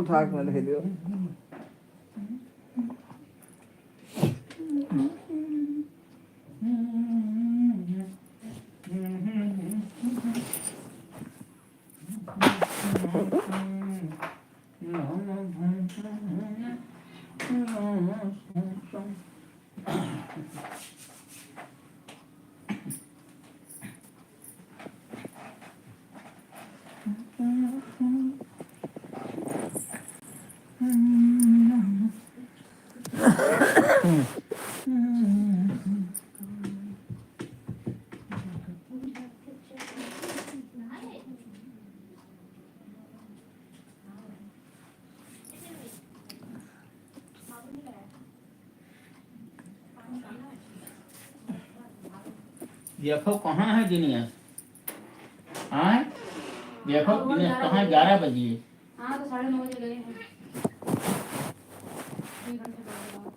उठा के ले लियो। देखो कहाँ है दिनेश? हाँ देखो दिनेश कहाँ 11 बजे। हाँ तो 9:30 बजे गए हैं। 3 घंटे बाद।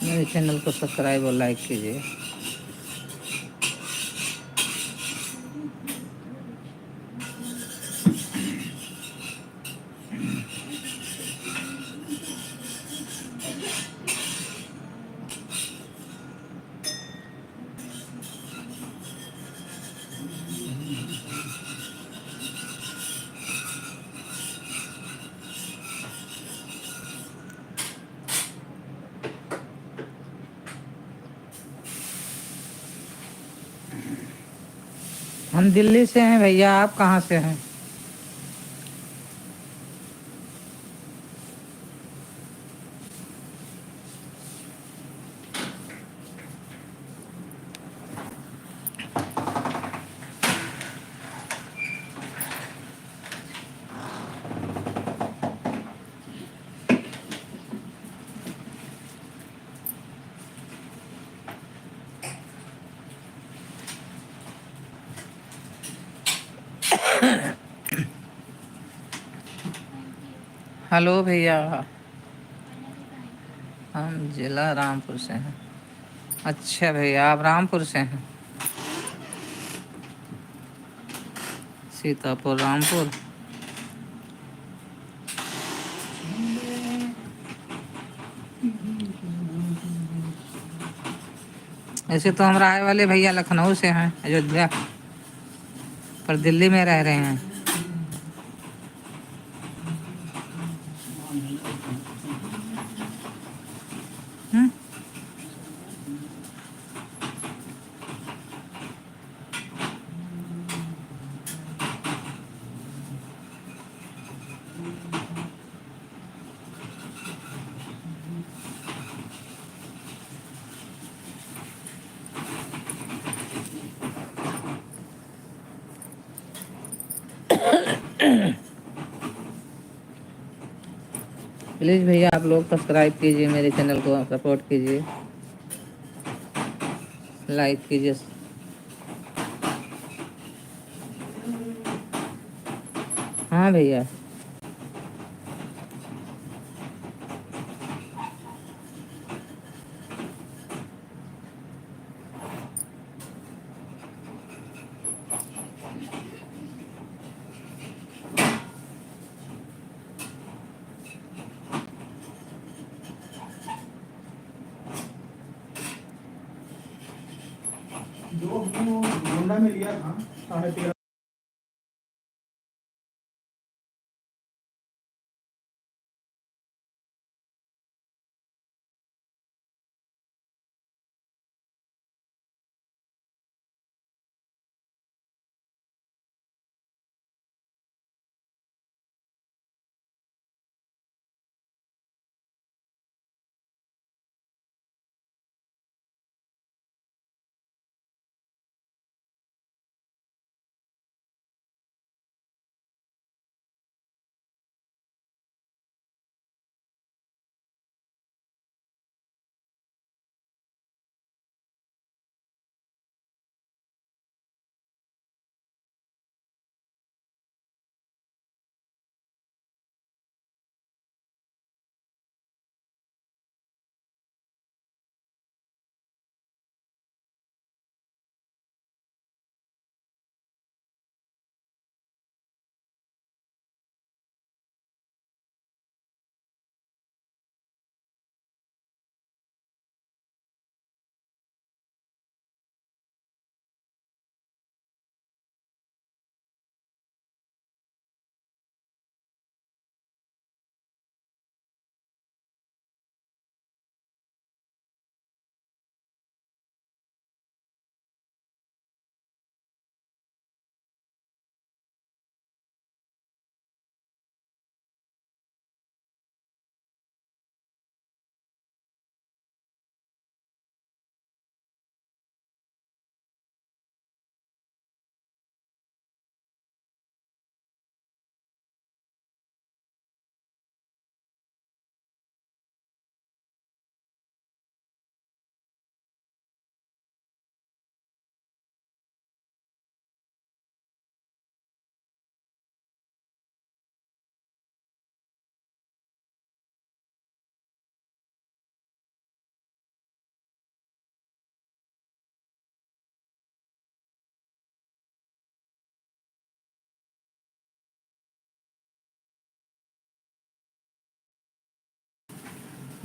मेरे चैनल को सब्सक्राइब और लाइक कीजिए। हम दिल्ली से हैं भैया, आप कहाँ से हैं? हेलो भैया, हम जिला रामपुर से हैं। अच्छा भैया, आप रामपुर से हैं? सीतापुर रामपुर। ऐसे तो हम राय वाले भैया लखनऊ से हैं, अयोध्या, पर दिल्ली में रह रहे हैं। प्लीज़ भैया आप लोग सब्सक्राइब कीजिए, मेरे चैनल को सपोर्ट कीजिए, लाइक कीजिए। हाँ भैया। जो हमने होंडा में लिया था 13.5।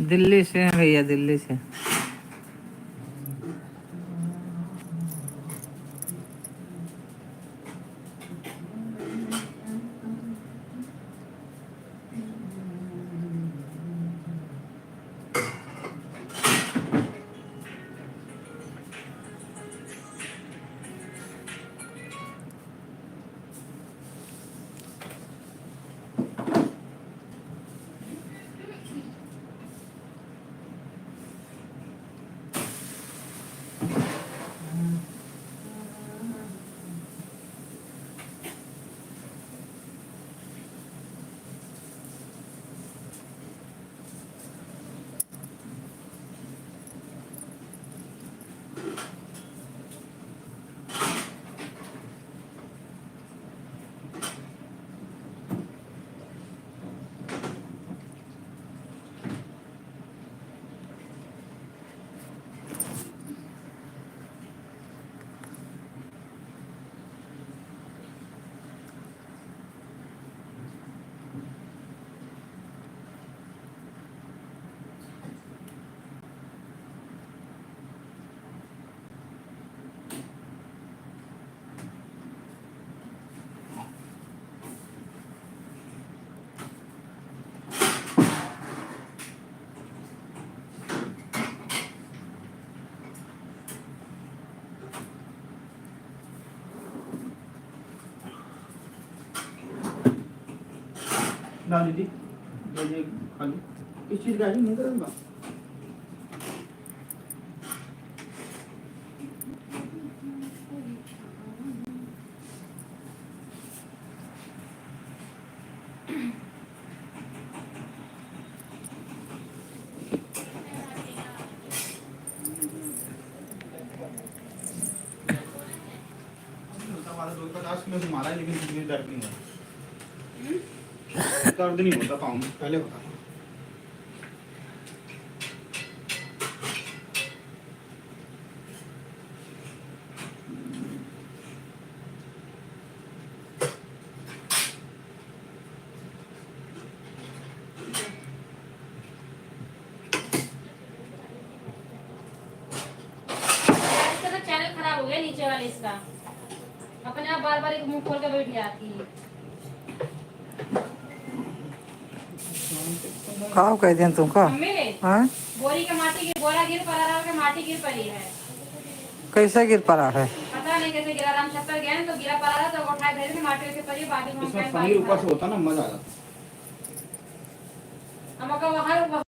दिल्ली से हैं भैया, दिल्ली से। ना दीदी ये खाली किस चीज़ का है नहीं करूँगा। किलो से मारा है, लेकिन कुछ भी दर्द नहीं हुआ। दर्द नहीं होता पाँव में, पहले होता था। इसका तो चैनल खराब हो गया नीचे वाले इसका, अपने आप बार बार एक मुंह खोल के बैठ जाती है। कहाँ कहते हैं तुमको? मम्मी हाँ बोरी के माटी की बोरा गिर पड़ा रहा है, माटी गिर पड़ी है। कैसे गिर पड़ा है? पता नहीं कैसे गिरा, राम छत पर गए ना तो गिरा पड़ा रहा, तो उठाए भेज के माटी के पड़ी बाकी में इसमें पनीर ऊपर से होता ना, मजा आ जाता। हमको हर